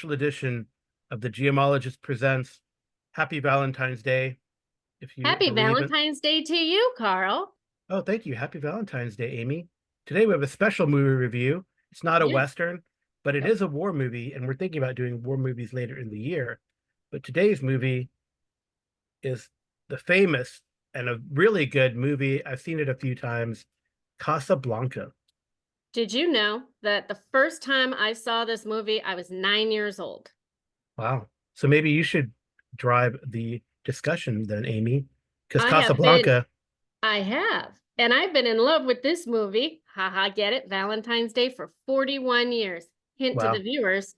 special edition of the Geomologist Presents Happy Valentine's Day, if you Happy believe in. Valentine's Day to you, Carl. Oh, thank you. Happy Valentine's Day, Amy. Today we have a special movie review. It's not a Yeah. Western, but it Nope. is a war movie, and we're thinking about doing war movies later in the year. But today's movie is the famous and a really good movie. I've seen it a few times, Casablanca. Did you know that the first time I saw this movie, I was 9 years old? Wow. So maybe you should drive the discussion then, Amy, because I have been, Casablanca. I have, and I've been in love with this movie. Haha, get it? Valentine's Day for 41 years. Hint to the Wow, viewers.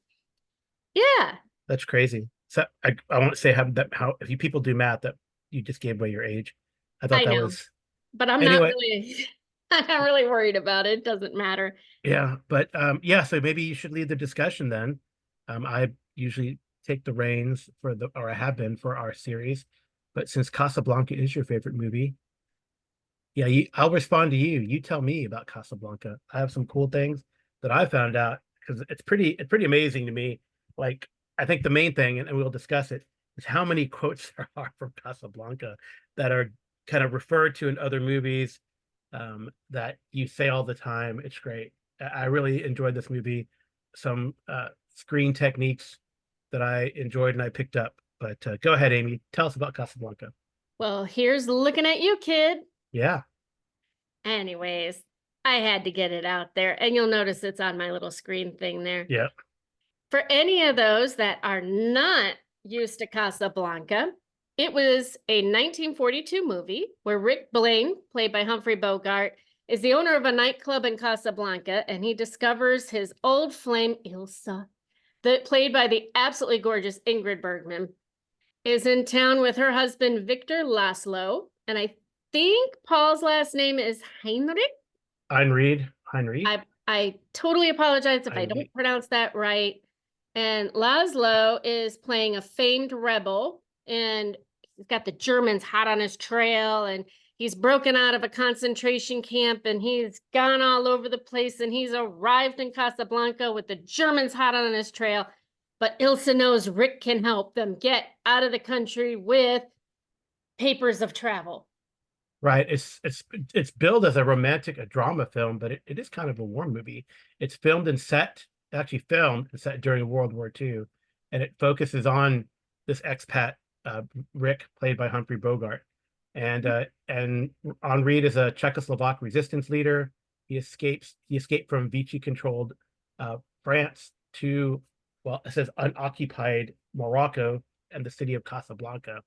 Yeah, that's crazy. So I won't say how if you people do math that you just gave away your age. I thought I that know, was but I'm not anyway. really, I'm not really worried about it. It doesn't matter. Yeah, but yeah. So maybe you should lead the discussion then. I usually take the reins for or I have been for our series, but since Casablanca is your favorite movie, yeah, I'll respond to you. You tell me about Casablanca. I have some cool things that I found out because it's pretty amazing to me. Like I think the main thing, and we'll discuss it, is how many quotes there are from Casablanca that are kind of referred to in other movies that you say all the time. It's great. I really enjoyed this movie. Some screen techniques that I enjoyed and I picked up. But go ahead, Amy. Tell us about Casablanca. Well, here's looking at you, kid. Yeah. Anyways, I had to get it out there, and you'll notice it's on my little screen thing there. Yeah. For any of those that are not used to Casablanca, it was a 1942 movie where Rick Blaine, played by Humphrey Bogart, is the owner of a nightclub in Casablanca, and he discovers his old flame, Ilsa, that played by the absolutely gorgeous Ingrid Bergman, is in town with her husband, Victor Laszlo, and I think Paul's last name is Heinrich. Heinrich. I totally apologize if I don't Heinrich. pronounce that right. And Laszlo is playing a famed rebel, and he's got the Germans hot on his trail, and he's broken out of a concentration camp, and he's gone all over the place, and he's arrived in Casablanca with the Germans hot on his trail. But Ilsa knows Rick can help them get out of the country with papers of travel. Right. It's billed as a drama film, but it is kind of a war movie. It's actually filmed and set during World War II, and it focuses on this expat Rick, played by Humphrey Bogart, and Henreid is a Czechoslovak resistance leader. He escaped from Vichy-controlled France to, well, it says unoccupied Morocco and the city of Casablanca,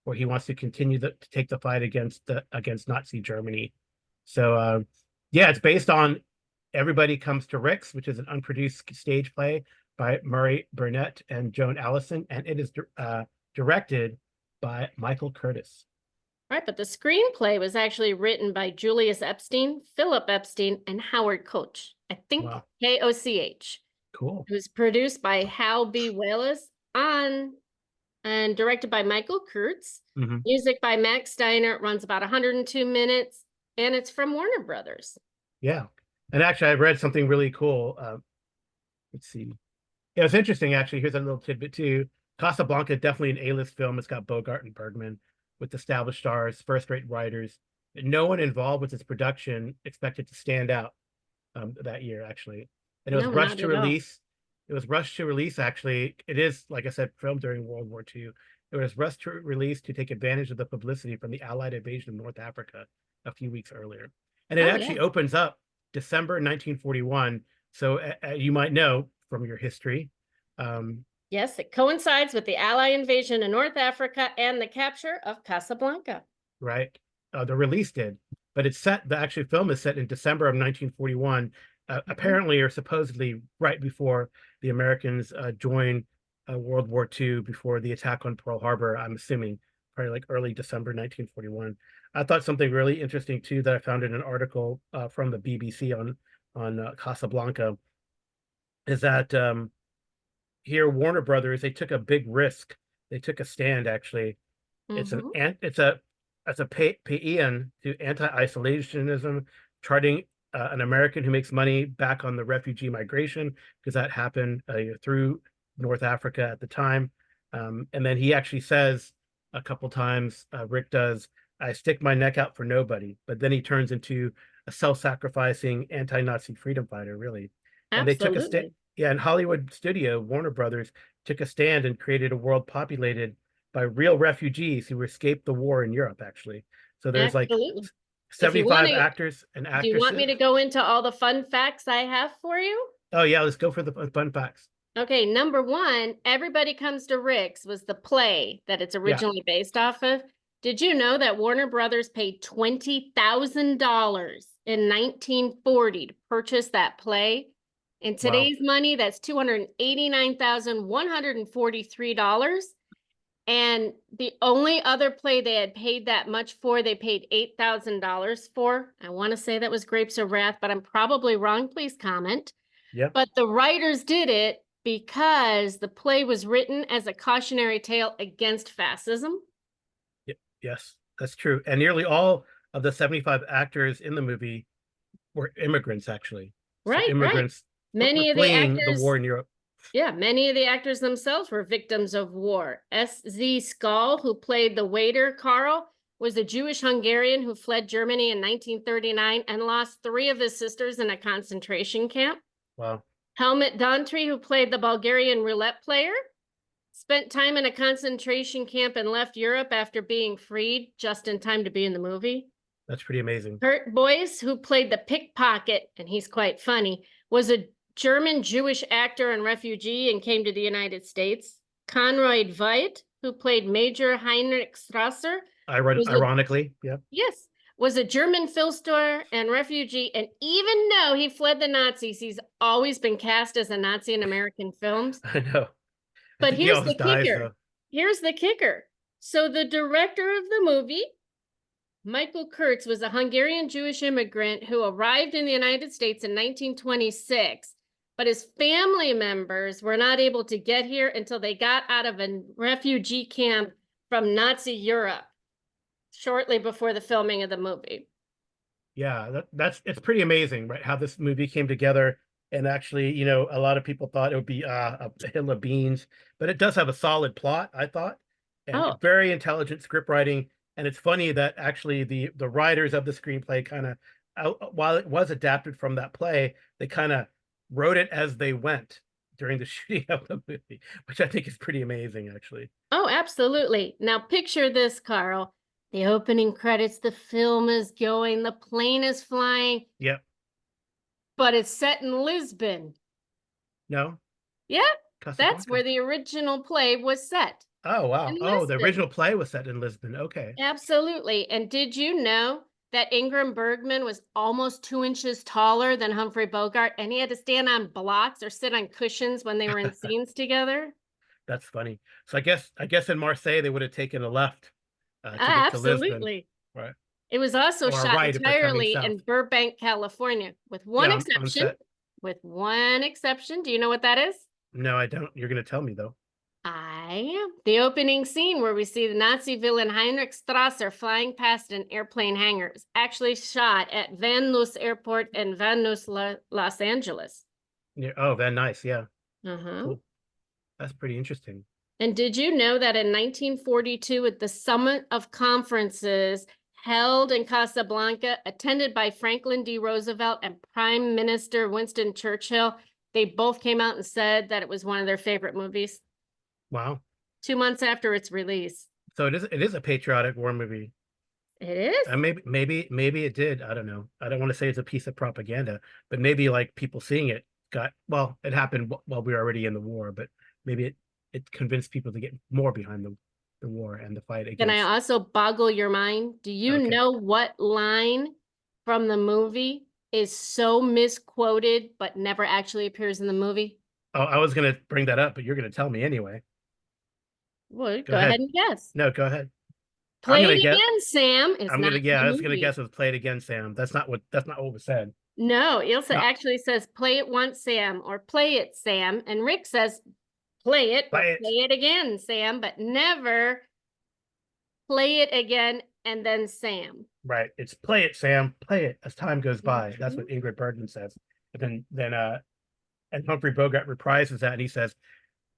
where he wants to continue to take the fight against Nazi Germany. So yeah, it's based on Everybody Comes to Rick's, which is an unproduced stage play by Burnett and Joan Alison, and it is directed by Michael Curtiz. Right, but the screenplay was actually written by Julius Epstein, Philip Epstein, and Howard Koch. I think Wow, Koch. cool. It was produced by Hal B. Wallace and directed by Michael Kurtz. Hmm. Music by Max Steiner. It runs about 102 minutes, and it's from Warner Brothers. Yeah, and actually, I read something really cool. Let's see. Yeah, it's interesting, actually. Here's a little tidbit too. Casablanca, definitely an A-list film. It's got Bogart and Bergman with established stars, first-rate writers. No one involved with its production expected to stand out that year, actually. And it was No, rushed not to at all. release. It was rushed to release, actually. It is, like I said, filmed during World War II. It was rushed to release to take advantage of the publicity from the Allied invasion of North Africa a few weeks earlier. And it Oh, yeah. actually opens up December 1941. So you might know from your history. Yes, it coincides with the Allied invasion of North Africa and the capture of Casablanca. Right? The release did, but the actual film is set in December of 1941, apparently or supposedly right before the Americans joined World War II, before the attack on Pearl Harbor. I'm assuming probably like early December 1941. I thought something really interesting too that I found in an article from the BBC on Casablanca is that here Warner Brothers, they took a big risk. They took a stand, actually. It's an Mm-hmm. it's a as a paean to anti-isolationism, charting an American who makes money back on the refugee migration, because that happened through North Africa at the time. And then he actually says a couple times, Rick does, I stick my neck out for nobody. But then he turns into a self-sacrificing anti-Nazi freedom fighter, really. And they took a stand. Absolutely. Yeah, and Hollywood studio, Warner Brothers, took a stand and created a world populated by real refugees who escaped the war in Europe, actually. So there's like Absolutely. If you want 75 to, actors and do you want me actresses. to go into all the fun facts I have for you? Oh yeah, let's go for the fun facts. Okay, number one, Everybody Comes to Rick's was the play that it's Yeah. originally based off of. Did you know that Warner Brothers paid $20,000 in 1940 to purchase that play? In Wow. today's money, that's $289,143. And the only other play they had paid that much for, they paid $8,000 for. I want to say that was Grapes of Wrath, but I'm probably wrong. Please comment. Yeah. But the writers did it because the play was written as a cautionary tale against fascism. Yes, that's true. And nearly all of the 75 actors in the movie were immigrants, actually. Right, so immigrants Many of the fleeing actors, the war in Europe. yeah, many of the actors themselves were victims of war. S.Z. Skull, who played the waiter Carl, was a Jewish Hungarian who fled Germany in 1939 and lost 3 of his sisters in a concentration camp. Wow. Helmut Dantry, who played the Bulgarian roulette player, spent time in a concentration camp and left Europe after being freed just in time to be in the movie. That's pretty amazing. Kurt Boyce, who played the pickpocket, and he's quite funny, was a German Jewish actor and refugee and came to the United States. Conrad Veidt, who played Major Heinrich Strasser. Ironically, yeah. Yes, was a German film star and refugee, and even though he fled the Nazis, he's always been cast as a Nazi in American films. I know. But here's the dies, kicker. though. Here's the kicker. So the director of the movie, Michael Curtiz, was a Hungarian Jewish immigrant who arrived in the United States in 1926, but his family members were not able to get here until they got out of a refugee camp from Nazi Europe shortly before the filming of the movie. Yeah, it's pretty amazing, right? How this movie came together. And actually, a lot of people thought it would be a hill of beans, but it does have a solid plot, I thought, and very intelligent script writing. And it's funny that actually the writers of the screenplay kind of, while it was adapted from that play, they kind of wrote it as they went during the shooting of the movie, which I think is pretty amazing, actually. Oh, absolutely. Now picture this, Carl. The opening credits, the film is going, the plane is flying. Yep. But it's set in Lisbon. No? Yeah, that's where the original play was set. Oh, wow. Oh, the original play was set in Lisbon. Okay. Absolutely. And did you know that Ingrid Bergman was almost 2 inches taller than Humphrey Bogart, and he had to stand on blocks or sit on cushions when they were in scenes together? That's funny. So I guess in Marseille they would have taken a left to get to Lisbon. Absolutely. Right. It was also shot right entirely in Burbank, California, with one exception. With one exception. Do you know what that is? No, I don't. You're going to tell me, though. I am. The opening scene where we see the Nazi villain Heinrich Strasser flying past an airplane hangar is actually shot at Van Nuys Airport in Van Nuys, Los Angeles. Yeah. Oh, Van Nuys. Yeah. Cool. That's pretty interesting. And did you know that in 1942, at the Summit of Conferences held in Casablanca, attended by Franklin D. Roosevelt and Prime Minister Winston Churchill, they both came out and said that it was one of their favorite movies? Wow. 2 months after its release. So it is a patriotic war movie. It is. Maybe it did. I don't know. I don't want to say it's a piece of propaganda, but maybe like people seeing it it happened while we were already in the war, but maybe it convinced people to get more behind the war and the fight against. Can I also boggle your mind? Do you know what line from the movie is so misquoted but never actually appears in the movie? Oh, I was going to bring that up, but you're going to tell me anyway. Well, go ahead and guess. No, go ahead. Play it again, Sam. I was gonna guess it was play it again, Sam. That's not what was said. No, Ilsa actually says play it once, Sam, or play it, Sam. And Rick says play it again, Sam, but never play it again and then Sam. Right. It's play it, Sam. Play it as time goes by. That's what Ingrid Bergman says. And then and Humphrey Bogart reprises that and he says,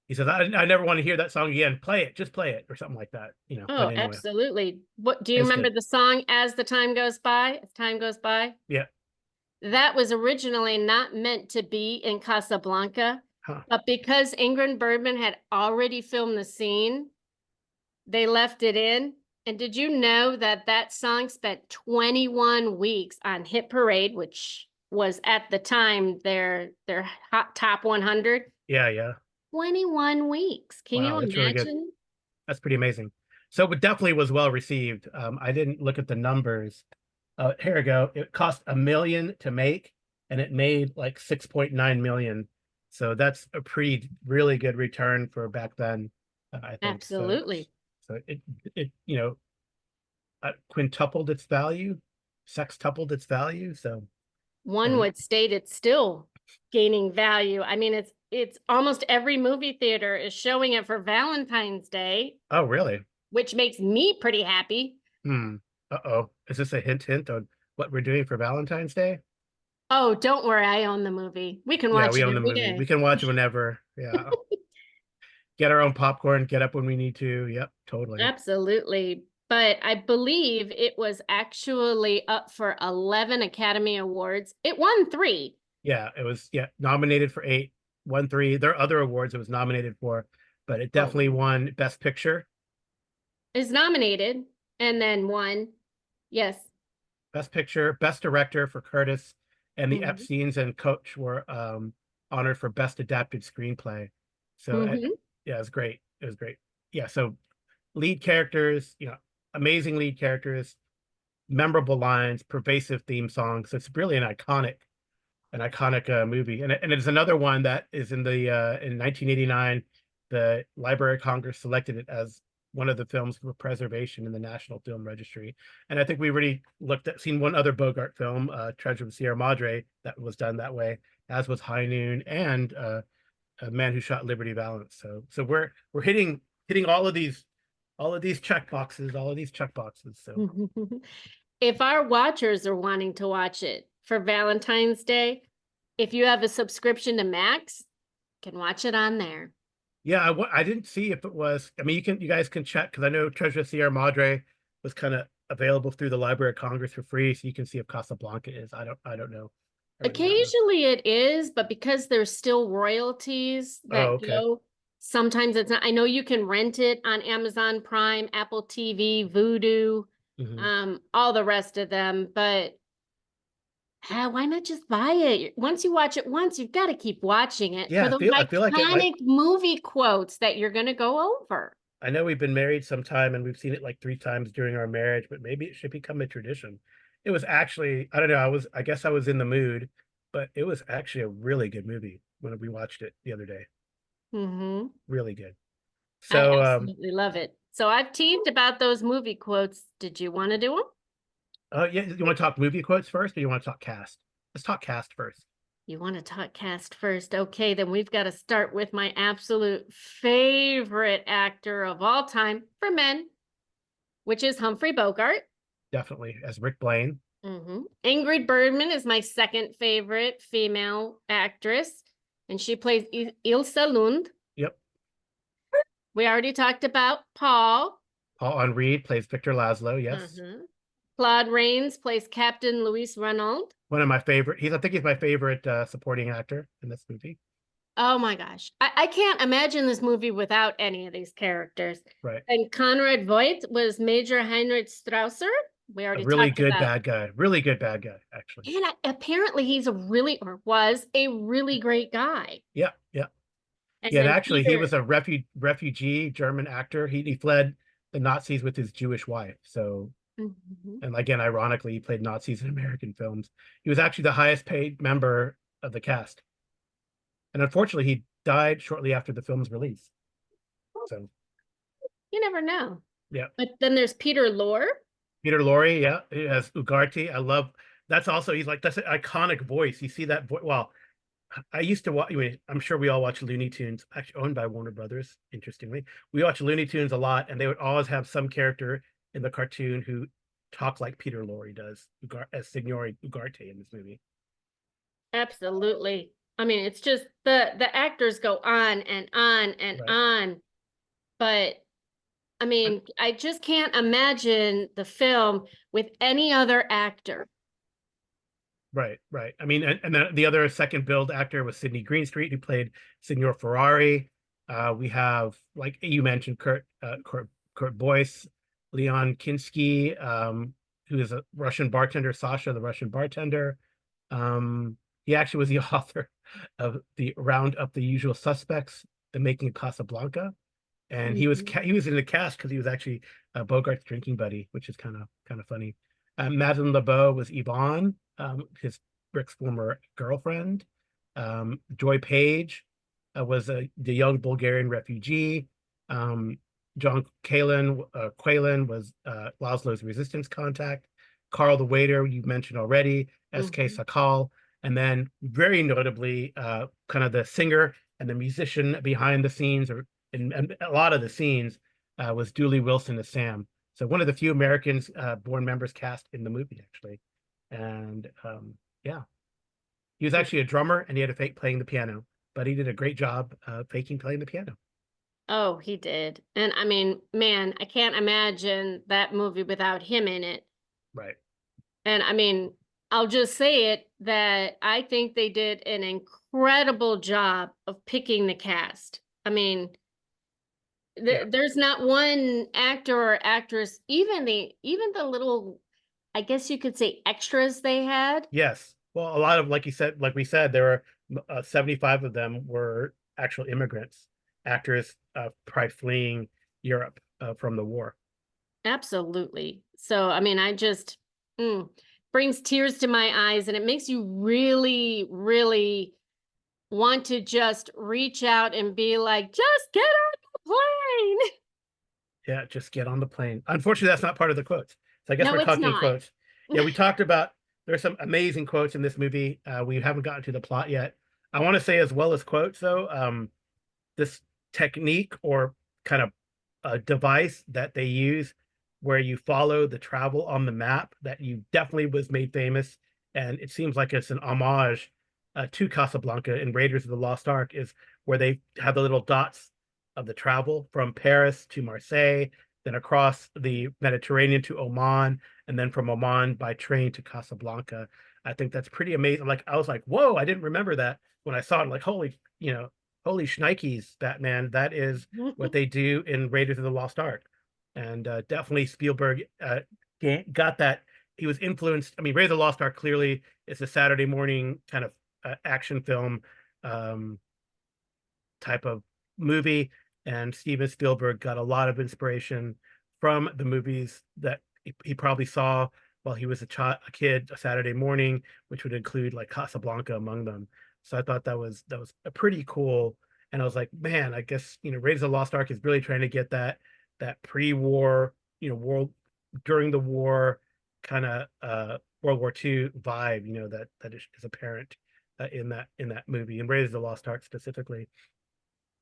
He says, I never want to hear that song again. Play it, just play it, or something like that. But Oh, anyway, absolutely. What do you it's remember good. the song As the Time Goes By? As time goes by? Yeah. That was originally not meant to be in Casablanca, Huh. but because Ingrid Bergman had already filmed the scene, they left it in. And did you know that that song spent 21 weeks on Hit Parade, which was at the time their hot top 100? Yeah, yeah. 21 weeks. Can you Wow, that's really good. imagine? That's pretty amazing. So it definitely was well received. I didn't look at the numbers. Here we go. It cost $1 million to make, and it made like 6.9 million. So that's a pretty really good return for back then, I think. So Absolutely. so it quintupled its value, sextupled its value. So One and would state it's still gaining value. I mean, it's almost every movie theater is showing it for Valentine's Day, oh really? which makes me pretty happy. Hmm. Uh-oh. Is this a hint on what we're doing for Valentine's Day? Oh, don't worry, I own the movie. We can Yeah, watch we it own the every movie. We day. can watch it whenever. Yeah. Get our own popcorn, get up when we need to. Yep, totally. Absolutely. But I believe it was actually up for 11 Academy Awards. It won 3. Yeah, it was nominated for 8, won 3. There are other awards it was nominated for, but it Well, definitely won Best Picture, is nominated and then won. Yes. Best Picture, Best Director for Curtis, and the Hmm. Epsteins and Coach were honored for Best Adapted Screenplay. So Hmm. yeah, it was great. It was great. Yeah, so lead characters, amazing lead characters, memorable lines, pervasive theme songs. So it's really an iconic movie, and it's another one that is in 1989. The Library of Congress selected it as one of the films for preservation in the National Film Registry. And I think we already seen one other Bogart film, Treasure of the Sierra Madre, that was done that way, as was High Noon and A Man Who Shot Liberty Valance. So we're hitting all of these check boxes, all of these check boxes. So If our watchers are wanting to watch it for Valentine's Day, if you have a subscription to Max, you can watch it on there. yeah, I didn't see if it was. I mean, you guys can check because I know Treasure of Sierra Madre was kind of available through the Library of Congress for free, so you can see if Casablanca is. I don't know. I really don't know. Occasionally it is, but because there's still royalties Oh, that okay. go, sometimes it's not. I know you can rent it on Amazon Prime, Apple TV, Vudu, Hmm. all the rest of them, but why not just buy it? Once you watch it once, you've got to keep watching it Yeah, for those I feel like it might. iconic movie quotes that you're going to go over. I know we've been married some time and we've seen it like 3 times during our marriage, but maybe it should become a tradition. It was actually, I don't know, I guess I was in the mood, but it was actually a really good movie when we watched it the other day. Hmm. Really good. I So, absolutely love it. So I've teased about those movie quotes. Did you want to do them? yeah, you want to talk movie quotes first, or you want to talk cast? Let's talk cast first. You want to talk cast first? Okay, then we've got to start with my absolute favorite actor of all time for men, which is Humphrey Bogart. Definitely as Rick Blaine. Ingrid Bergman is my second favorite female actress, and she plays Ilsa Lund. Yep. We already talked about Paul. Paul Henreid plays Victor Laszlo. Yes. Uh-huh. Claude Rains plays Captain Louis Renaud. One of my favorite. I think he's my favorite supporting actor in this movie. Oh my gosh. I can't imagine this movie without any of these characters. Right. And Conrad Veidt was Major Heinrich Strausser. We A already really talked good about. bad guy. Really good bad guy, actually. And apparently he's was a really great guy. Yeah. Yeah. And Yeah. And then actually, he Peter. was a refugee German actor. He fled the Nazis with his Jewish wife. So, Mhm. and again, ironically, he played Nazis in American films. He was actually the highest paid member of the cast. And unfortunately, he died shortly after the film's release. So, You never know. yeah. But then there's Peter Lorre. Peter Lorre, yeah, he has Ugarte. I love that's also that's an iconic voice. You see that voice. Well, I used to watch. Anyway, I'm sure we all watch Looney Tunes, actually owned by Warner Brothers. Interestingly, we watch Looney Tunes a lot, and they would always have some character in the cartoon who talked like Peter Lorre does, as Signore Ugarte in this movie. Absolutely. I mean, it's just the actors go on and on and Right. on, but I And- mean, I just can't imagine the film with any other actor. Right, right. I mean, and the other second build actor was Sidney Greenstreet, who played Signor Ferrari. We have, like you mentioned, Kurt Boyce, Leon Kinski, who is a Russian bartender, Sasha, the Russian bartender. He actually was the author of the Round Up the Usual Suspects, The Making of Casablanca, and Mhm. he was in the cast because he was actually Bogart's drinking buddy, which is kind of funny. Madeline LeBeau was Yvonne, his Rick's former girlfriend. Joy Page was the young Bulgarian refugee. Um, John Quaylen was Laszlo's resistance contact. Carl the waiter, you mentioned already, S.K. Mhm. Sakal, and then very notably, kind of the singer and the musician behind the scenes, or in a lot of the scenes, was Dooley Wilson as Sam. So one of the few Americans born members cast in the movie, actually. And yeah, he was actually a drummer and he had a fake playing the piano, but he did a great job faking playing the piano. Oh, he did. And I mean, man, I can't imagine that movie without him in it. Right. And I mean, I'll just say it that I think they did an incredible job of picking the cast. I mean, Yeah. there's not one actor or actress, even the little, I guess you could say extras they had. Yes. Well, a lot of, like you said, like we said, there were 75 of them were actual immigrants, actors probably fleeing Europe from the war. Absolutely. So, I mean, I just mm, brings tears to my eyes and it makes you really, really want to just reach out and be like, just get on the plane. Yeah, just get on the plane. Unfortunately, that's not part of the quotes. So I guess No, we're it's talking not. quotes. Yeah, we talked about there's some amazing quotes in this movie. We haven't gotten to the plot yet. I want to say, as well as quotes, though, this technique or kind of a device that they use where you follow the travel on the map that you definitely was made famous, and it seems like it's an homage to Casablanca in Raiders of the Lost Ark, is where they have the little dots of the travel from Paris to Marseille, then across the Mediterranean to Oman, and then from Oman by train to Casablanca. I think that's pretty amazing. Like I was like, whoa, I didn't remember that when I saw it. Like, holy shnikes, Batman. That is what they do in Raiders of the Lost Ark. And definitely Spielberg got that. He was influenced. I mean, Raiders of the Lost Ark clearly is a Saturday morning kind of action film um, type of movie. And Steven Spielberg got a lot of inspiration from the movies that he probably saw while he was a kid, a Saturday morning, which would include like Casablanca among them. So I thought that was a pretty cool. And I was like, man, I guess Raiders of the Lost Ark is really trying to get that pre-war, world during the war kind of World War II vibe, that is apparent in that movie, and Raiders of the Lost Ark specifically.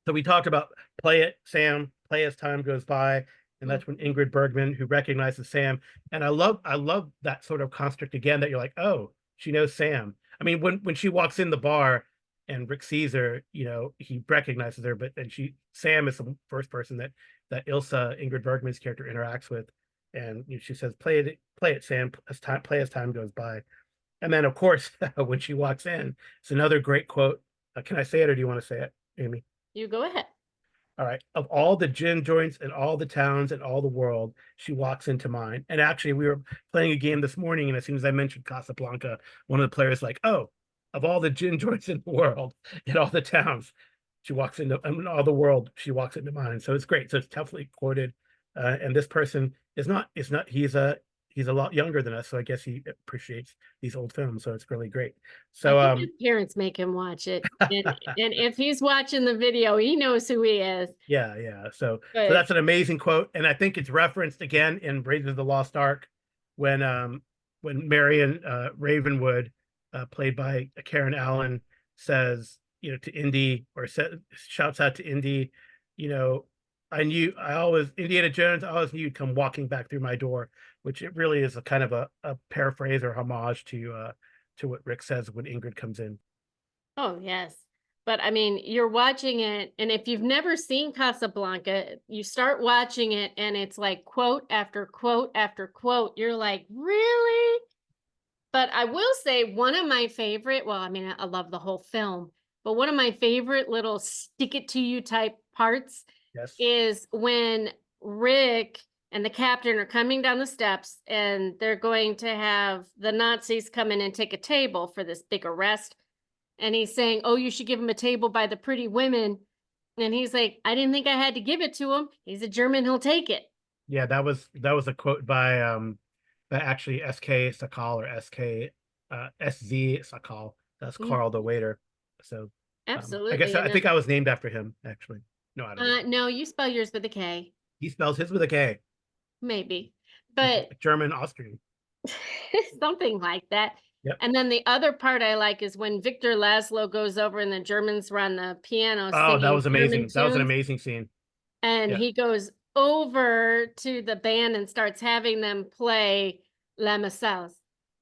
So we talked about play it, Sam, play as time goes by, and that's when Mhm. Ingrid Bergman, who recognizes Sam, and I love that sort of construct again that you're like, oh, she knows Sam. I mean, when she walks in the bar and Rick sees her, he recognizes her, but then Sam is the first person that Ilsa, Ingrid Bergman's character, interacts with, and she says, play it, Sam, play as time goes by, and then of course when she walks in, it's another great quote. Can I say it or do you want to say it, Amy? You go ahead. All right. Of all the gin joints and all the towns and all the world, she walks into mine. And actually, we were playing a game this morning, and as soon as I mentioned Casablanca, one of the players like, "Oh, of all the gin joints in the world and all the towns, she walks into I mean, all the world. She walks into mine." So it's great. So it's definitely quoted. And this person is not. He's a lot younger than us, so I guess he appreciates these old films. So it's really great. I So think his parents make him watch it. And if he's watching the video, he knows who he is. Yeah, yeah. So But that's an amazing quote, and I think it's referenced again in Raiders of the Lost Ark when Marion Ravenwood, played by Karen Allen, says to Indy, or shouts out to Indy, you know, I always Indiana Jones, I always knew you'd come walking back through my door, which it really is a kind of a paraphrase or homage to what Rick says when Ingrid comes in. Oh, yes. But I mean, you're watching it, and if you've never seen Casablanca, you start watching it, and it's like quote after quote after quote. You're like, really? But I will say one of my favorite, well, I mean, I love the whole film, but one of my favorite little stick it to you type parts Yes. is when Rick and the captain are coming down the steps and they're going to have the Nazis come in and take a table for this big arrest. And he's saying, "Oh, you should give him a table by the pretty women." And he's like, "I didn't think I had to give it to him. He's a German, he'll take it." Yeah, that was a quote by actually SK Sakal, or SZ Sakal. That's Mm, Carl the waiter. So I guess absolutely. I And think I was named after him, actually. No, I don't know. no, you spell yours with a K, He spells his with a K, maybe. which is But German Austrian. something like that. Yep. And then the other part I like is when Victor Laszlo goes over and the Germans were on the piano Oh, that singing was German amazing. That was an tunes. amazing scene. And Yeah. he goes over to the band and starts having them play La Marseillaise.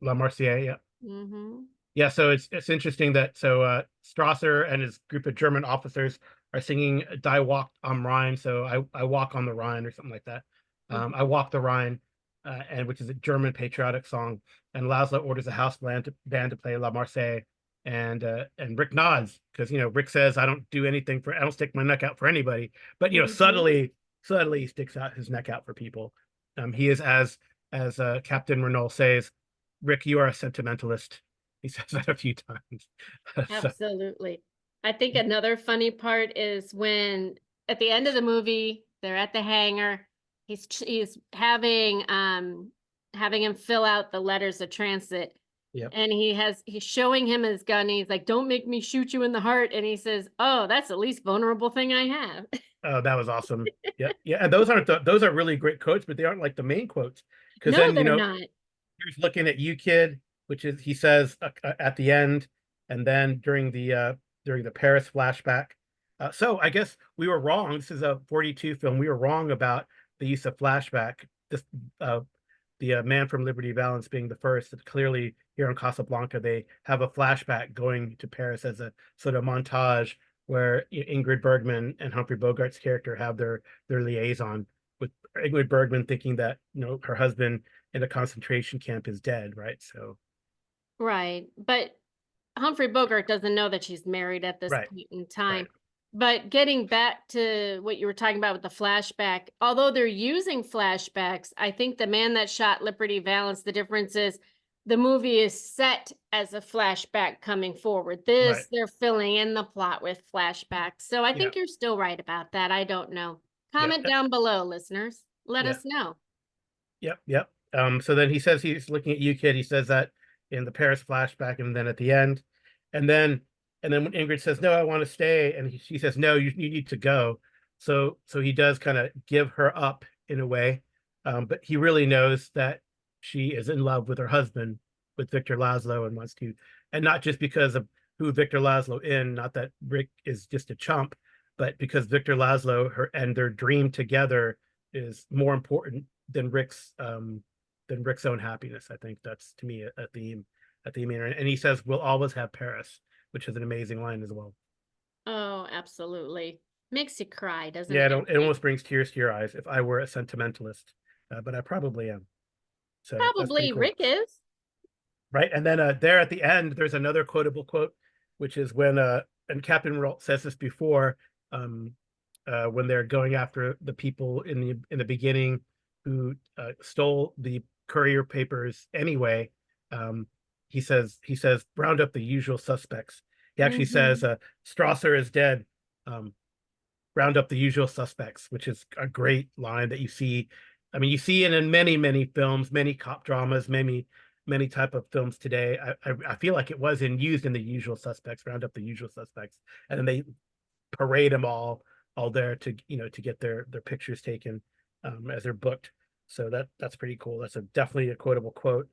La Marseillaise, yeah. Hmm. Yeah, so it's interesting that Strasser and his group of German officers are singing Die Walk am Rhein, so I walk on the Rhine or something like that. I walk the Rhine, and which is a German patriotic song. And Laszlo orders a house band to play La Marseillaise, and Rick nods because Rick says I don't stick my neck out for anybody, but Hmm. subtly he sticks out his neck out for people. He is as Captain Renault says, Rick, you are a sentimentalist. He says that a few times. So, Absolutely. I think another funny part is when at the end of the movie, they're at the hangar. He's having him fill out the letters of transit. yep. And he's showing him his gun. And he's like, "Don't make me shoot you in the heart." And he says, "Oh, that's the least vulnerable thing I have." Oh, that was awesome. Yeah, yeah. And those are really great quotes, but they aren't like the main quotes. Because No, then they're not. here's looking at you, kid, which is he says at the end, and then during the Paris flashback. So I guess we were wrong. This is a 42 film. We were wrong about the use of flashback. This uh, the Man from Liberty Valance being the first. That clearly here in Casablanca they have a flashback going to Paris as a sort of montage where Ingrid Bergman and Humphrey Bogart's character have their liaison, with Ingrid Bergman thinking that her husband in a concentration camp is dead, right? So Right. But Humphrey Bogart doesn't know that she's married at this right, point in right, time. But getting back to what you were talking about with the flashback, although they're using flashbacks, I think The Man That Shot Liberty Valance, the difference is the movie is set as a flashback coming forward. right. This, they're filling in the plot with flashbacks. So I Yeah, think you're still right about that. I don't know. yeah, Comment down below, listeners. Let yeah, us know. yep, yep. So then he says he's looking at you, kid. He says that in the Paris flashback, and then at the end, and then when Ingrid says no, I want to stay, and she says no, you need to go. So he does kind of give her up in a way, but he really knows that she is in love with her husband, with Victor Laszlo, and wants to, and not just because of who Victor Laszlo in, not that Rick is just a chump, but because Victor Laszlo, her and their dream together is more important than Rick's own happiness. I think that's, to me, a theme here. And he says we'll always have Paris, which is an amazing line as well. Oh, absolutely. Makes you cry, doesn't Yeah, it? it almost brings tears to your eyes if I were a sentimentalist, but I probably am. So that's pretty Probably cool, Rick is. right? And then there at the end, there's another quotable quote, which is when and Captain Rolt says this before, um, when they're going after the people in the beginning who stole the courier papers anyway. Um, he says round up the usual suspects. He actually says Mhm. Strasser is dead. Um, Round up the usual suspects, which is a great line that you see. I mean, you see it in many films, many cop dramas, many type of films today. I feel like it was used in The Usual Suspects. Round up the usual suspects, and then they parade them all there to to get their pictures taken as they're booked. So that's pretty cool. That's definitely a quotable quote.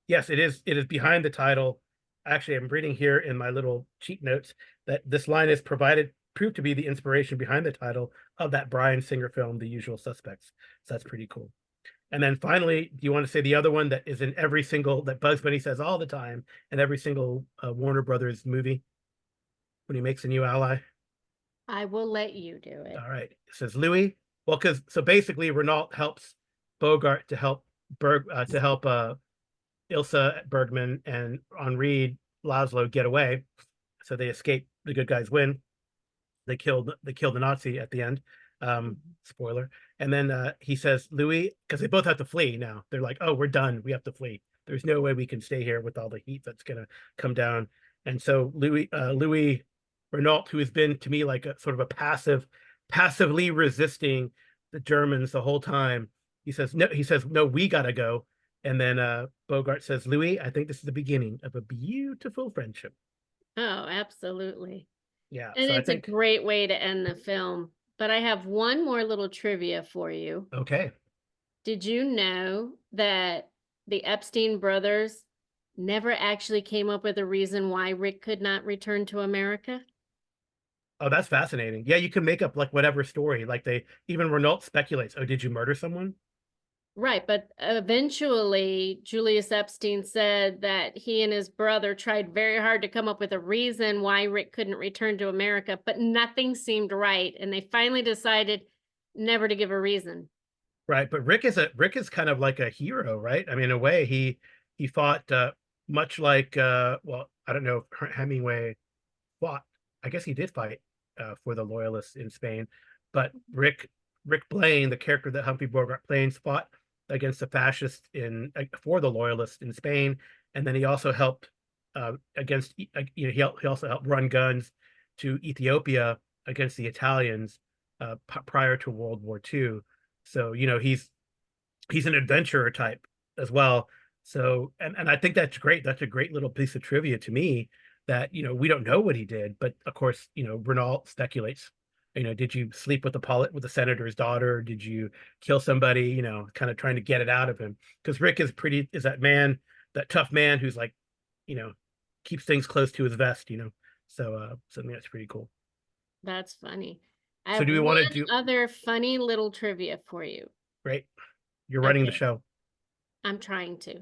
Yes, it is behind the title. Actually, I'm reading here in my little cheat notes that this line is proved to be the inspiration behind the title of that Bryan Singer film, The Usual Suspects. So that's pretty cool. And then finally, do you want to say the other one that is in every single, that Bugs Bunny says all the time in every single Warner Brothers movie? when he makes a new ally? I will let you do it. All right. It says Louis. Well, because so basically Renault helps Bogart to help Ilsa Bergman and Henri Laszlo get away. So they escape. The good guys win. They kill the Nazi at the end. Spoiler. And then he says, Louis, because they both have to flee now. They're like, oh, we're done. We have to flee. There's no way we can stay here with all the heat that's gonna come down. And so Louis Renault, who has been to me like a sort of a passively resisting the Germans the whole time, he says, no, we gotta go. And then Bogart says, Louis, I think this is the beginning of a beautiful friendship. Oh, absolutely. Yeah. And So I it's a think, great way to end the film. But I have one more little trivia for you. okay. Did you know that the Epstein brothers never actually came up with a reason why Rick could not return to America? Oh, that's fascinating. Yeah, you can make up like whatever story. Like they even Renault speculates, oh, did you murder someone? Right, but eventually Julius Epstein said that he and his brother tried very hard to come up with a reason why Rick couldn't return to America, but nothing seemed right, and they finally decided never to give a reason. Right. But Rick is kind of like a hero, right? I mean, in a way, he fought much like well, I don't know if Hemingway fought. I guess he did fight for the loyalists in Spain, but Rick Blaine, the character that Humphrey Bogart plays, fought against the fascists in for the loyalists in Spain, and then he also helped against he also helped run guns to Ethiopia against the Italians prior to World War II. So he's an adventurer type as well. So and I think that's great. That's a great little piece of trivia to me that we don't know what he did, but of course Renault speculates. Did you sleep with the senator's daughter? Did you kill somebody? Kind of trying to get it out of him because Rick is that man, that tough man who's like, you know, keeps things close to his vest. So I think that's pretty cool. That's funny. I So have do we want to one do? other funny little trivia for you. Great, you're running the Okay, show. I'm trying to.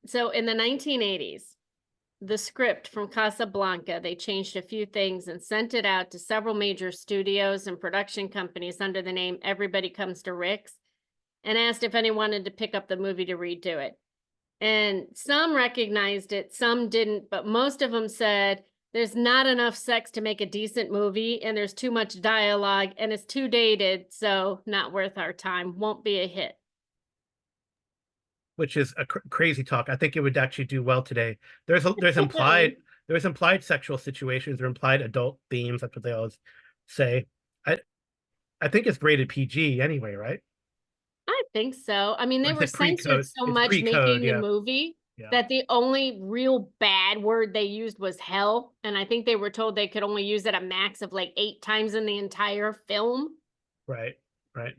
So in the 1980s, the script from Casablanca, they changed a few things and sent it out to several major studios and production companies under the name Everybody Comes to Rick's and asked if anyone wanted to pick up the movie to redo it. And some recognized it, some didn't, but most of them said there's not enough sex to make a decent movie and there's too much dialogue and it's too dated, so not worth our time, won't be a hit. Which is a crazy talk. I think it would actually do well today. There's implied sexual situations or implied adult themes. That's what they always say. I I think it's rated PG anyway, right? I think so. I mean, Or they is were it censored pre-code? so It's much pre-code. making the Yeah, movie yeah. that the only real bad word they used was hell. And I think they were told they could only use it a max of like 8 times in the entire film. Right, right.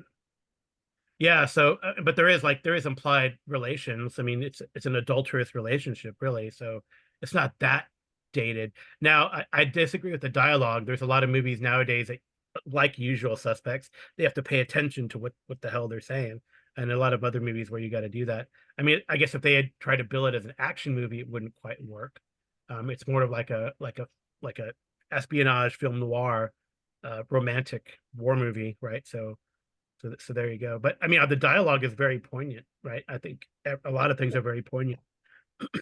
Yeah. So, but there is implied relations. I mean, it's an adulterous relationship, really. So it's not that dated. Now, I disagree with the dialogue. There's a lot of movies nowadays that, like Usual Suspects, they have to pay attention to what the hell they're saying, and a lot of other movies where you got to do that. I mean, I guess if they had tried to bill it as an action movie, it wouldn't quite work. It's more of like a espionage film noir, romantic war movie, right? So there you go. But I mean, the dialogue is very poignant, right? I think a lot of things are very poignant.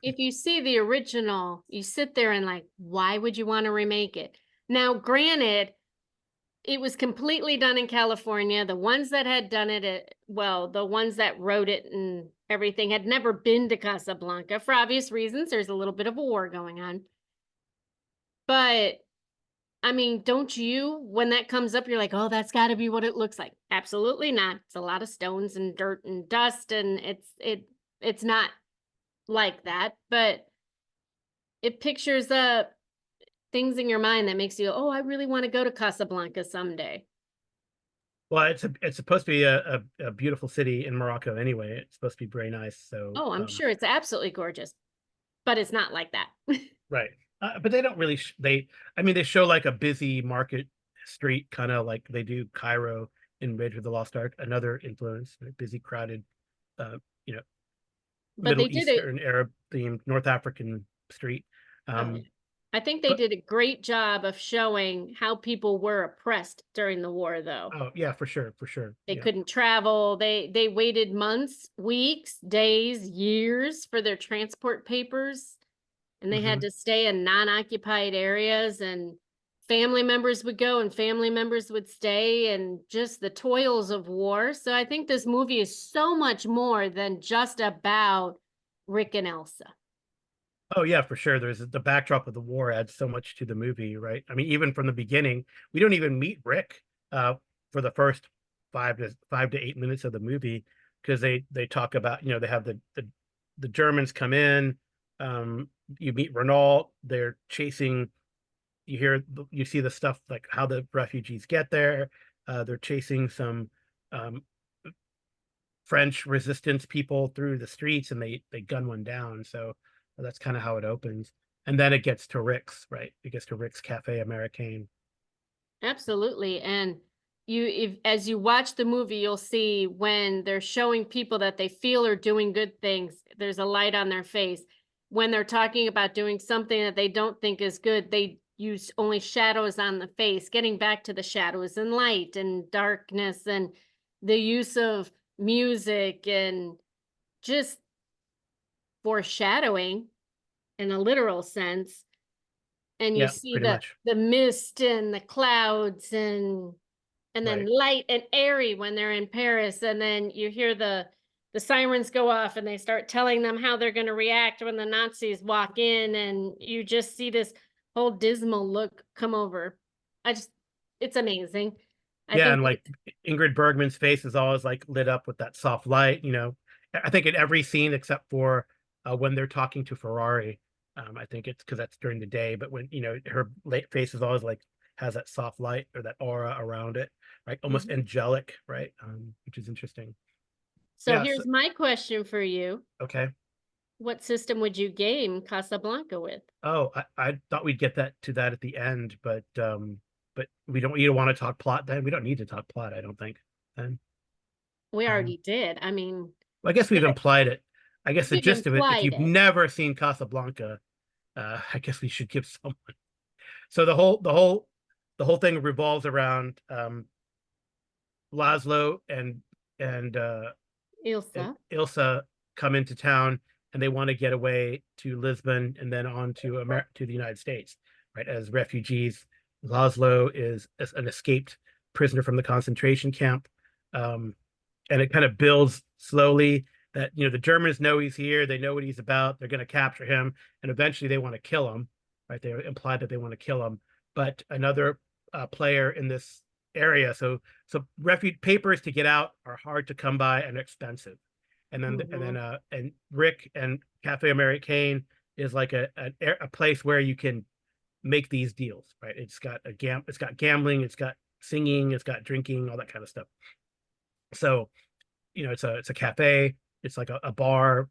If you see the original, you sit there and like, why would you want to remake it? Now, granted, it was completely done in California. The ones that had done it, well, the ones that wrote it and everything had never been to Casablanca for obvious reasons. There's a little bit of a war going on. But I mean, don't you, when that comes up, you're like, oh, that's got to be what it looks like. Absolutely not. It's a lot of stones and dirt and dust, and it's not like that, but it pictures up things in your mind that makes you, oh, I really want to go to Casablanca someday. Well, it's supposed to be a beautiful city in Morocco anyway. It's supposed to be very nice. So Oh, I'm sure it's absolutely gorgeous, but it's not like that. right. But they don't really I mean, they show like a busy market street, kind of like they do Cairo in Raiders of the Lost Ark. Another influence, a busy, crowded, uh, you know, But Middle they did it. Eastern Arab themed North African street. Oh, yeah. Um, I think they But did a great job of showing how people were oppressed during the war, though. oh yeah, for sure, for sure. They Yeah. couldn't travel. They waited months, weeks, days, years for their transport papers, and they had Hmm. to stay in non-occupied areas, and family members would go and family members would stay, and just the toils of war. So I think this movie is so much more than just about Rick and Elsa. Oh yeah, for sure. There's the backdrop of the war adds so much to the movie, right? I mean, even from the beginning, we don't even meet Rick uh for the first 5 to 8 minutes of the movie because they talk about, they have the Germans come in, you meet Renault, they're chasing, you see the stuff like how the refugees get there. They're chasing some um French resistance people through the streets and they gun one down. So that's kind of how it opens. And then it gets to Rick's, right? It gets to Rick's Cafe Americain. Absolutely. And if as you watch the movie, you'll see when they're showing people that they feel are doing good things, there's a light on their face. When they're talking about doing something that they don't think is good, they use only shadows on the face, getting back to the shadows and light and darkness and the use of music and just foreshadowing in a literal sense. And you Yeah, see pretty much. the mist and the clouds and then Right. light and airy when they're in Paris, and then you hear the sirens go off and they start telling them how they're going to react when the Nazis walk in, and you just see this whole dismal look come over. I just It's amazing. I Yeah, think and like Ingrid Bergman's face is always like lit up with that soft light. I think in every scene except for when they're talking to Ferrari. I think it's because that's during the day, but when her late face is always like has that soft light or that aura around it, right? Almost Mhm. angelic, right? Which is interesting. So Yeah, so here's my question for you. okay. What system would you game Casablanca with? Oh, I thought we'd get that to that at the end, but we don't you don't want to talk plot then? We don't need to talk plot, I don't think. Then We um already did. I mean, I guess we've implied it. I guess the we've gist of it, if implied you've it. never seen Casablanca, I guess we should give someone. So the whole thing revolves around Laszlo and and Ilsa. Ilsa come into town and they want to get away to Lisbon and then on to the United States, right? As refugees, Laszlo is an escaped prisoner from the concentration camp, um, and it kind of builds slowly that the Germans know he's here, they know what he's about, they're going to capture him, and eventually they want to kill him, right? They imply that they want to kill him, but another player in this area, so refuge papers to get out are hard to come by and expensive, and Rick and Cafe Americain is like a place where you can make these deals, right? It's got gambling, it's got singing, it's got drinking, all that kind of stuff. So it's a cafe, it's like a bar,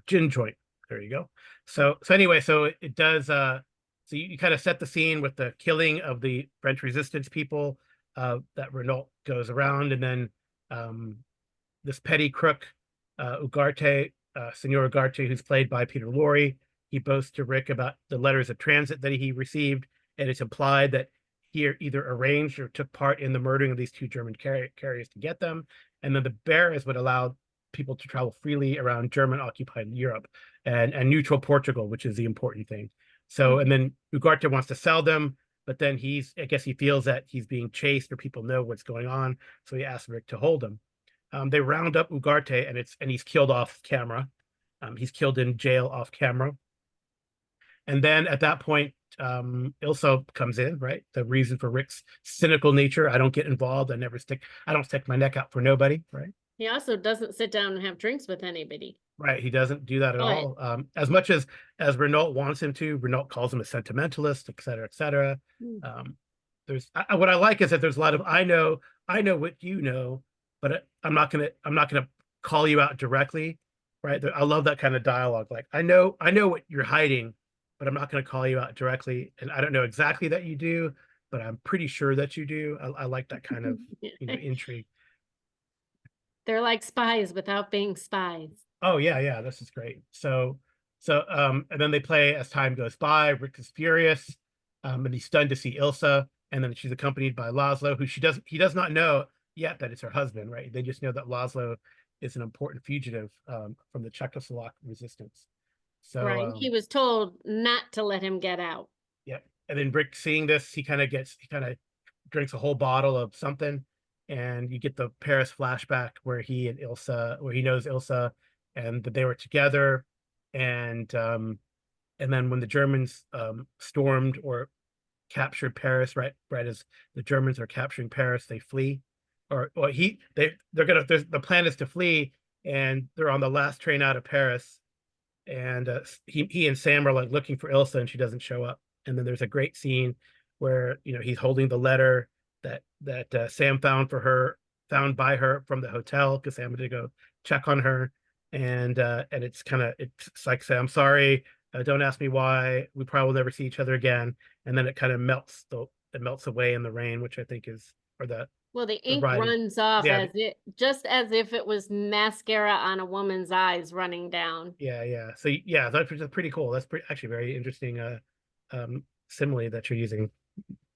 gin joint. There you go. So anyway, so it does so you kind of set the scene with the killing of the French resistance people that Renault goes around, and then um this petty crook, Ugarte, Senor Ugarte, who's played by Peter Lorre, he boasts to Rick about the letters of transit that he received, and it's implied that he either arranged or took part in the murdering of these two German carriers to get them. And then the bearers would allow people to travel freely around German-occupied Europe and neutral Portugal, which is the important thing. So, and then Ugarte wants to sell them, but then I guess he feels that he's being chased or people know what's going on, so he asks Rick to hold him. They round up Ugarte and he's killed off camera. He's killed in jail off camera. And then at that point, Ilso comes in, right? The reason for Rick's cynical nature. I don't get involved. I don't stick my neck out for nobody, right? He also doesn't sit down and have drinks with anybody. Right. He doesn't do that at But all. As much as Renault wants him to, Renault calls him a sentimentalist, et cetera, et cetera. Um, what I like is that there's a lot of I know what you know, but I'm not gonna call you out directly, right? I love that kind of dialogue. Like I know what you're hiding, but I'm not gonna call you out directly, and I don't know exactly that you do, but I'm pretty sure that you do. I like that kind of intrigue. they're like spies without being spies. Oh yeah, yeah, this is great. So So and then they play as time goes by. Rick is furious, and he's stunned to see Ilsa, and then she's accompanied by Laszlo, who he does not know yet that it's her husband, right? They just know that Laszlo is an important fugitive from the Czechoslovak resistance. So Right. He was told not to let him get out. yeah, and then Rick seeing this, he kind of drinks a whole bottle of something, and you get the Paris flashback where where he knows Ilsa, and that they were together, and then when the Germans stormed or captured Paris, right as the Germans are capturing Paris, they flee, or the plan is to flee, and they're on the last train out of Paris, and he and Sam are like looking for Ilsa, and she doesn't show up. And then there's a great scene where he's holding the letter that Sam found by her from the hotel, because Sam had to go check on her, and it's like, say, I'm sorry, don't ask me why. We probably will never see each other again. And then it kind of melts away in the rain, which I think is or Well, the the ink writing. runs off Yeah, just as if it was mascara on a woman's eyes running down. yeah. So yeah, that's pretty cool. That's actually very interesting simile that you're using.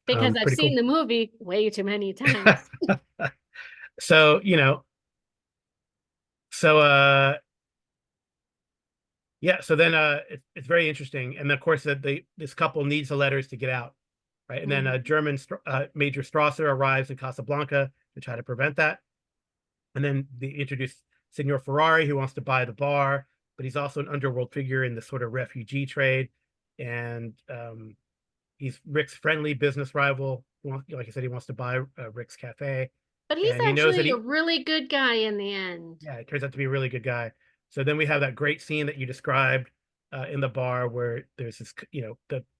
Because I've Pretty seen cool. the movie way too many times. So so yeah, so then it's very interesting, and of course that this couple needs the letters to get out, right? And then German Major Strasser arrives in Casablanca to try to prevent that, and then they introduce Signor Ferrari, who wants to buy the bar, but he's also an underworld figure in the sort of refugee trade, and he's Rick's friendly business rival. Like I said, he wants to buy Rick's cafe, But he's and he knows that actually a really good guy in the end. yeah, it turns out to be a really good guy. So then we have that great scene that you described in the bar where there's this,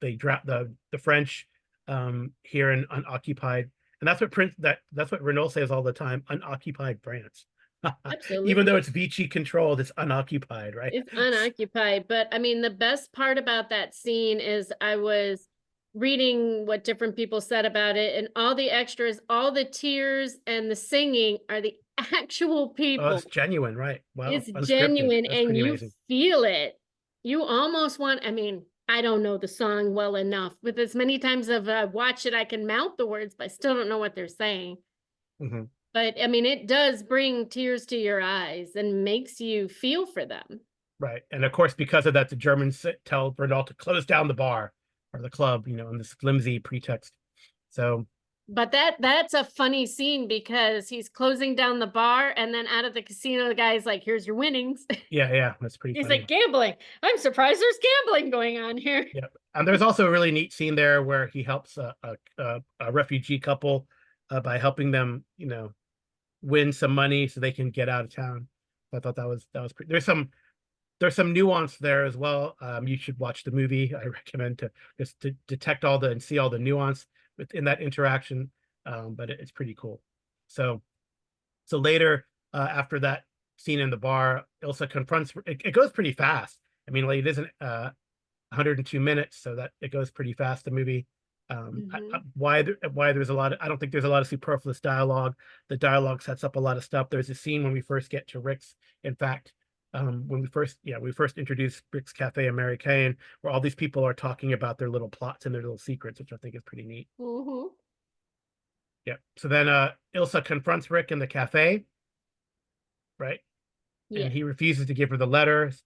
they drop the French here in unoccupied, and that's what Renault says all the time: unoccupied France. Even though Absolutely. it's Vichy controlled, it's unoccupied, right? It's unoccupied. But I mean, the best part about that scene is I was reading what different people said about it, and all the extras, all the tears and the singing are the actual Oh, it's people. genuine, right? Wow, It's unscripted. genuine That's and pretty you amazing. feel it. You almost want, I mean, I don't know the song well enough. With as many times I've watched it, I can mouth the words, but I still don't know what they're saying. Hmm. But I mean, it does bring tears to your eyes and makes you feel for them. Right, and of course, because of that, the Germans tell Renault to close down the bar or the club, on this flimsy pretext. So But that's a funny scene because he's closing down the bar and then out of the casino, the guy's like, here's your winnings. yeah, that's pretty He's funny. like, gambling. I'm surprised there's gambling going on here. Yeah, and there's also a really neat scene there where he helps a refugee couple by helping them, win some money so they can get out of town. I thought that was pretty. There's some nuance there as well. You should watch the movie. I recommend to just to detect and see all the nuance within that interaction. But it's pretty cool. So later, after that scene in the bar, Ilsa confronts. It goes pretty fast. I mean, like, it isn't 102 minutes, so that it goes pretty fast. The movie. Why there's a lot of, I don't think there's a lot of superfluous dialogue. The dialogue sets up a lot of stuff. There's a scene when we first get to Rick's. In fact, when we first introduced Rick's Cafe Americain, where all these people are talking about their little plots and their little secrets, which I think is pretty neat. Yeah. So then Ilsa confronts Rick in the cafe, right? Yeah. And he refuses to give her the letters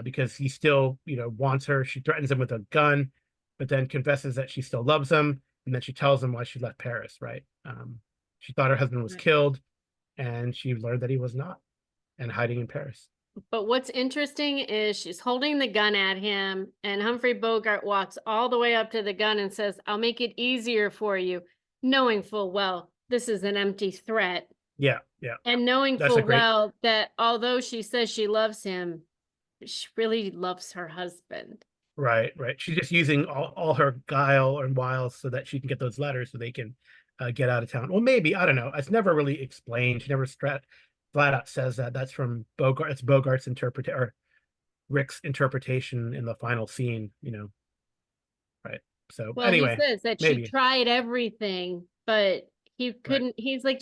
because he still, wants her. She threatens him with a gun, but then confesses that she still loves him, and then she tells him why she left Paris, right? She thought her husband was killed, and she learned that he was not, and hiding in Paris. But what's interesting is she's holding the gun at him, and Humphrey Bogart walks all the way up to the gun and says, I'll make it easier for you, knowing full well this is an empty threat. Yeah. And knowing That's a full great. well that although she says she loves him, she really loves her husband. Right. She's just using all her guile and wiles so that she can get those letters so they can get out of town. Well, maybe, I don't know. It's never really explained. She never flat out says that. That's from Bogart. It's Bogart's interpretation, or Rick's interpretation in the final scene. Right. So Well, he anyway, says that she maybe. tried everything, but he Right. couldn't. He's like,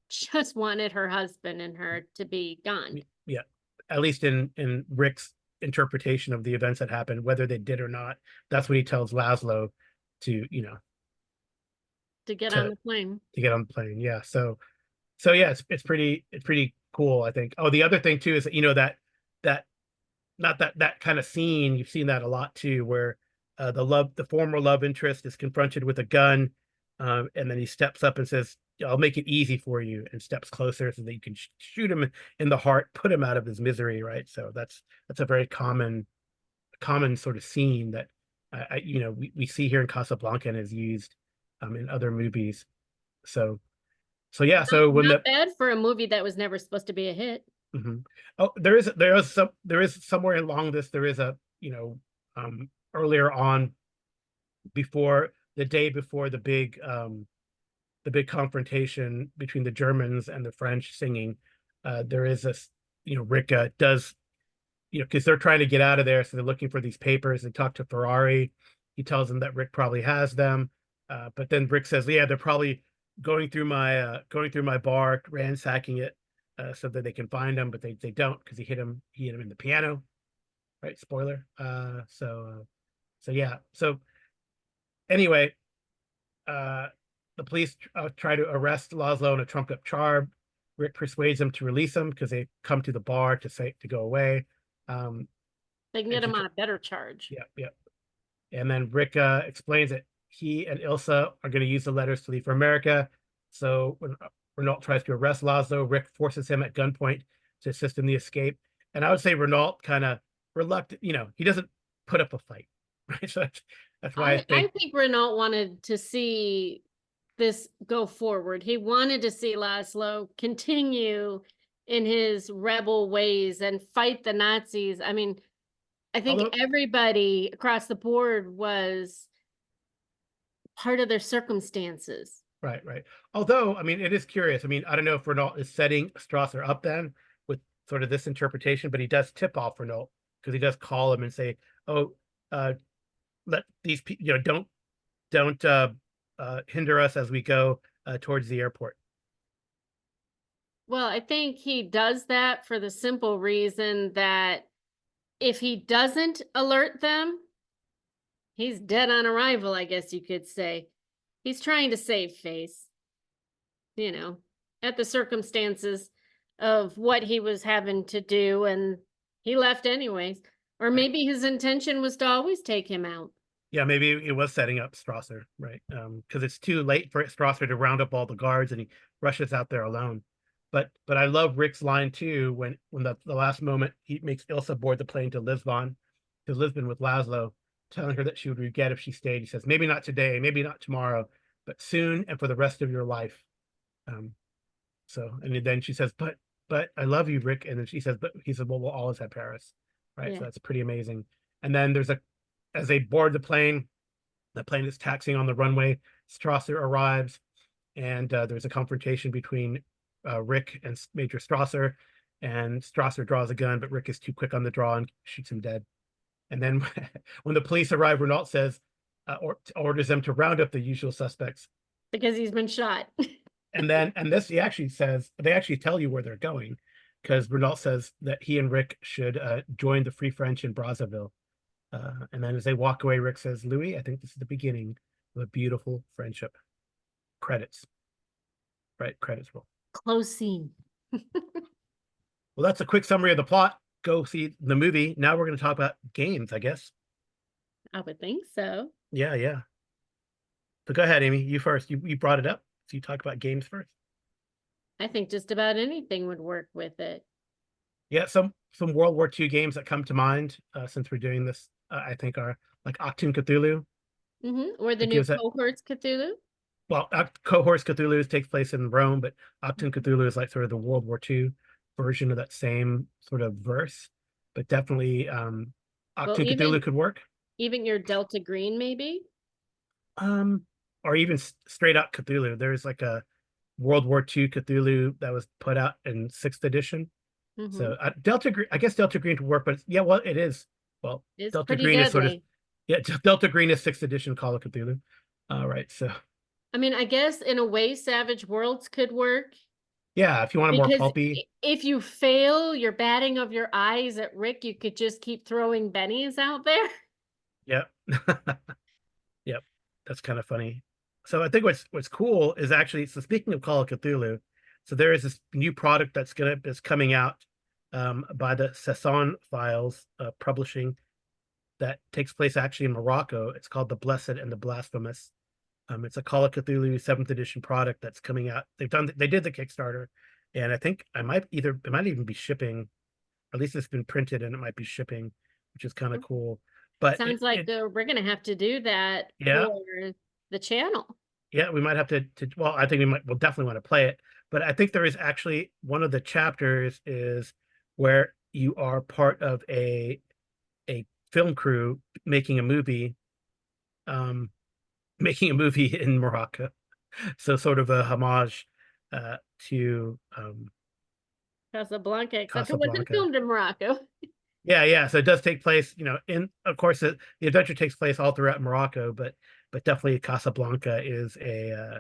she just wanted her husband and her to be gone. Yeah. At least in Rick's interpretation of the events that happened, whether they did or not. That's what he tells Laszlo to, To get on to the plane. get on the plane. Yeah. So yeah, it's pretty cool, I think. Oh, the other thing too is that that not that kind of scene, you've seen that a lot too, where the former love interest is confronted with a gun, and then he steps up and says, "I'll make it easy for you," and steps closer so that you can shoot him in the heart, put him out of his misery, right? So that's a very common sort of scene that we see here in Casablanca and is used in other movies. So yeah, so when Not the bad for a movie that was never supposed to be a hit. Mhm. Oh, there is somewhere along this, there is a, earlier on, before the day before the big confrontation between the Germans and the French singing, there is this, Rick does, because they're trying to get out of there, so they're looking for these papers. They talk to Ferrari. He tells them that Rick probably has them, but then Rick says, "Yeah, they're probably going through my bar, ransacking it, so that they can find him, but they don't, because he hit him in the piano, right? Spoiler. So yeah. So anyway, uh, the police try to arrest Laszlo in a trumped up charge. Rick persuades them to release him because they come to the bar to go away. Um, They can and get to him on a better charge. yeah. And then Rick explains that he and Ilsa are going to use the letters to leave for America. So when Renault tries to arrest Laszlo, Rick forces him at gunpoint to assist in the escape. And I would say Renault kind of reluctant, he doesn't put up a fight, right? So that's why I I think, think Renault wanted to see this go forward. He wanted to see Laszlo continue in his rebel ways and fight the Nazis. I mean, I think although, everybody across the board was part of their circumstances. right. Although, I mean, it is curious. I mean, I don't know if Renault is setting Strasser up then with sort of this interpretation, but he does tip off Renault, because he does call him and say, "Oh, uh, let these people, don't hinder us as we go towards the airport." Well, I think he does that for the simple reason that if he doesn't alert them, he's dead on arrival, I guess you could say. He's trying to save face, you know, at the circumstances of what he was having to do, and he left anyways. Or Right. maybe his intention was to always take him out. Yeah, maybe it was setting up Strasser, right? Because it's too late for Strasser to round up all the guards, and he rushes out there alone. But I love Rick's line too, when the last moment he makes Ilsa board the plane to Lisbon with Laszlo, telling her that she would regret if she stayed. He says, "Maybe not today, maybe not tomorrow, but soon and for the rest of your life." Um, and then she says, "But I love you, Rick." And then she says, "But," he said, "Well, we'll always have Paris," right? So Yeah. that's pretty amazing. And then as they board the plane is taxiing on the runway. Strasser arrives, and there's a confrontation between Rick and Major Strasser. And Strasser draws a gun, but Rick is too quick on the draw and shoots him dead. And then when the police arrive, Renault says, or orders them to round up the usual suspects. Because he's been shot. And this, he actually says, they actually tell you where they're going, because Renault says that he and Rick should join the Free French in Brazzaville. And then as they walk away, Rick says, "Louis, I think this is the beginning of a beautiful friendship." Credits. Right, credits roll. Close scene. Well, that's a quick summary of the plot. Go see the movie. Now we're going to talk about games, I guess. I would think so. Yeah. So go ahead, Amy. You first. You brought it up, so you talk about games first. I think just about anything would work with it. Yeah, some World War II games that come to mind since we're doing this, I think, are like Achtung Cthulhu. Or the It new gives that. Cohorts Cthulhu. Well, Cohorts Cthulhu takes place in Rome, but Achtung Cthulhu is like sort of the World War II version of that same sort of verse. But definitely, Well, Achtung Cthulhu could work. even your Delta Green, maybe. Um, or even straight out Cthulhu. There's like a World War II Cthulhu that was put out in 6th edition. Mm-hmm. So Delta Green, I guess Delta Green would work, but yeah, well, it is. Well, It's Delta pretty Green is sort of, deadly. yeah, Delta Green is 6th edition Call of Cthulhu. All right, so I mean, I guess in a way, Savage Worlds could work. Yeah, if you want a more Because pulpy. if you fail your batting of your eyes at Rick, you could just keep throwing bennies out there. Yep. Yep. That's kind of funny. So I think what's cool is actually, so speaking of Call of Cthulhu, so there is this new product that's coming out by the Cesson Files publishing, that takes place actually in Morocco. It's called The Blessed and the Blasphemous. It's a Call of Cthulhu 7th edition product that's coming out. They did the Kickstarter, and I think it might even be shipping, or at least it's been printed and it might be shipping, which is kind of cool. But Sounds like we're gonna have to do that yeah, for the channel. yeah, we might have to well, I think we'll definitely want to play it. But I think there is actually one of the chapters is where you are part of a film crew making a movie, um, making a movie in Morocco. So sort of a homage to Casablanca, except it wasn't Casablanca. filmed in Morocco. Yeah, yeah. So it does take place, in, of course, the adventure takes place all throughout Morocco, but definitely Casablanca is yeah.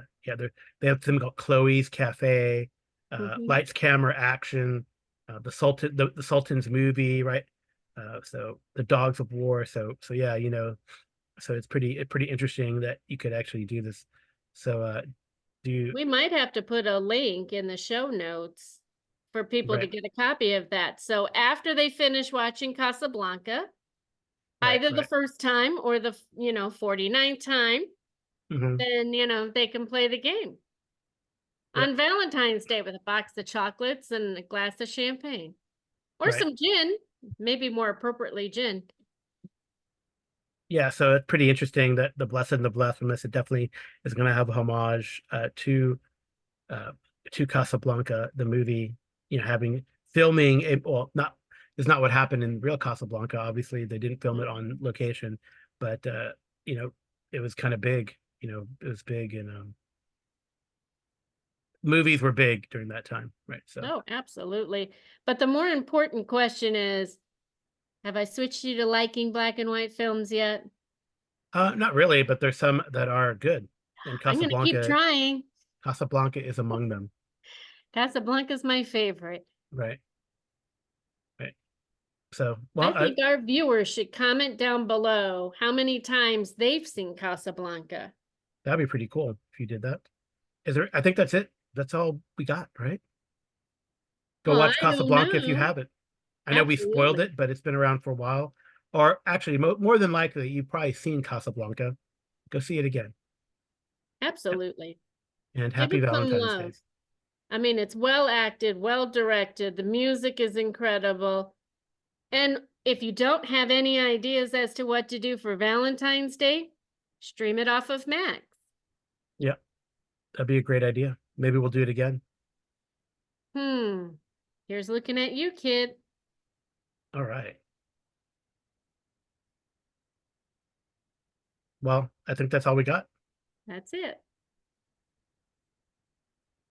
They have something called Chloe's Cafe, Mhm. Lights, Camera, Action, the Sultan's movie, right? So the Dogs of War. So yeah, so it's pretty interesting that you could actually do this. So do you, We might have to put a link in the show notes for people to right, get a copy of that. So after they finish watching Casablanca, right, either the right. first time or the 49th time, Hmm. then they can play the game Yep, on Valentine's Day with a box of chocolates and a glass of champagne or right. some gin, maybe more appropriately gin. Yeah, so it's pretty interesting that the Blessed and the Blasphemous, it definitely is going to have a homage uh, to Casablanca, the movie. Having filming a, well, not is not what happened in real Casablanca. Obviously, they didn't film it on location, but you know, it was kind of big. It was big, and movies were big during that time, right? So, Oh, absolutely. But the more important question is, have I switched you to liking black and white films yet? not really, but there's some that are good, and I'm going to keep trying. Casablanca is among them, Casablanca's my favorite. right? Right. So, well, I think our viewers should comment down below how many times they've seen Casablanca. that'd be pretty cool if you did that. Is there? I think that's it. That's all we got, right? Go Well, watch I don't Casablanca if you know. haven't. I know we spoiled Absolutely. it, but it's been around for a while. Or actually, more than likely, you've probably seen Casablanca. Go see it again. Yep. Absolutely. And Give happy it some Valentine's Day. love. I mean, it's well acted, well directed. The music is incredible. And if you don't have any ideas as to what to do for Valentine's Day, stream it off of Max. Yeah, that'd be a great idea. Maybe we'll do it again. Hmm. Here's looking at you, kid. All right. Well, I think that's all we got. That's it.